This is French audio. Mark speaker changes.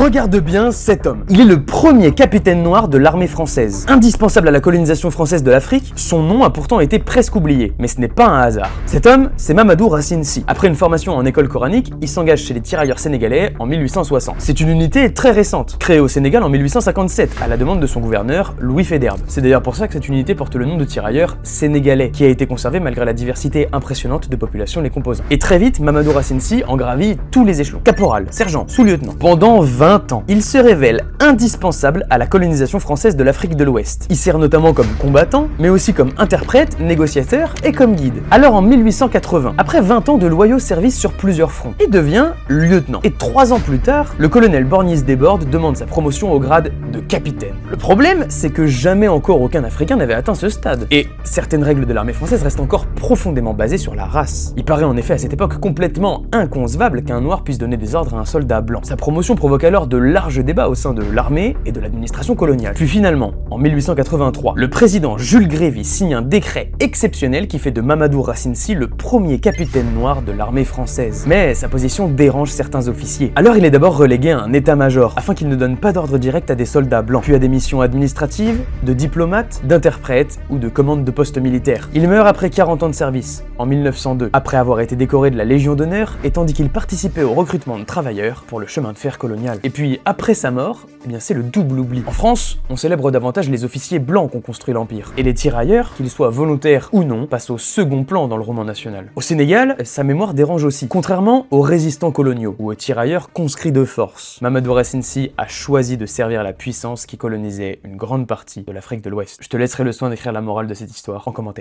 Speaker 1: Regarde bien cet homme. Il est le premier capitaine noir de l'armée française. Indispensable à la colonisation française de l'Afrique, son nom a pourtant été presque oublié, mais ce n'est pas un hasard. Cet homme, c'est Mamadou Racine Sy. Après une formation en école coranique, il s'engage chez les tirailleurs sénégalais en 1860. C'est une unité très récente, créée au Sénégal en 1857, à la demande de son gouverneur, Louis Faidherbe. C'est d'ailleurs pour ça que cette unité porte le nom de tirailleurs sénégalais, qui a été conservé malgré la diversité impressionnante de population les composant. Et très vite, Mamadou Racine Sy en gravit tous les échelons. Caporal, sergent, sous-lieutenant. Pendant 20 ans, il se révèle indispensable à la colonisation française de l'Afrique de l'Ouest. Il sert notamment comme combattant, mais aussi comme interprète, négociateur et comme guide. Alors en 1880, après 20 ans de loyaux services sur plusieurs fronts, il devient lieutenant. Et 3 ans plus tard, le colonel Borgnis Desbordes demande sa promotion au grade de capitaine. Le problème, c'est que jamais encore aucun Africain n'avait atteint ce stade. Et certaines règles de l'armée française restent encore profondément basées sur la race. Il paraît en effet à cette époque complètement inconcevable qu'un noir puisse donner des ordres à un soldat blanc. Sa promotion provoque alors de larges débats au sein de l'armée et de l'administration coloniale. Puis finalement, en 1883, le président Jules Grévy signe un décret exceptionnel qui fait de Mamadou Racine Sy le premier capitaine noir de l'armée française. Mais sa position dérange certains officiers. Alors il est d'abord relégué à un état-major, afin qu'il ne donne pas d'ordre direct à des soldats blancs, puis à des missions administratives, de diplomates, d'interprètes ou de commandes de postes militaires. Il meurt après 40 ans de service, en 1902, après avoir été décoré de la Légion d'honneur et tandis qu'il participait au recrutement de travailleurs pour le chemin de fer colonial. Et puis après sa mort, eh bien c'est le double oubli. En France, on célèbre davantage les officiers blancs qui ont construit l'Empire. Et les tirailleurs, qu'ils soient volontaires ou non, passent au second plan dans le roman national. Au Sénégal, sa mémoire dérange aussi. Contrairement aux résistants coloniaux ou aux tirailleurs conscrits de force, Mamadou Racine Sy a choisi de servir la puissance qui colonisait une grande partie de l'Afrique de l'Ouest. Je te laisserai le soin d'écrire la morale de cette histoire en commentaire.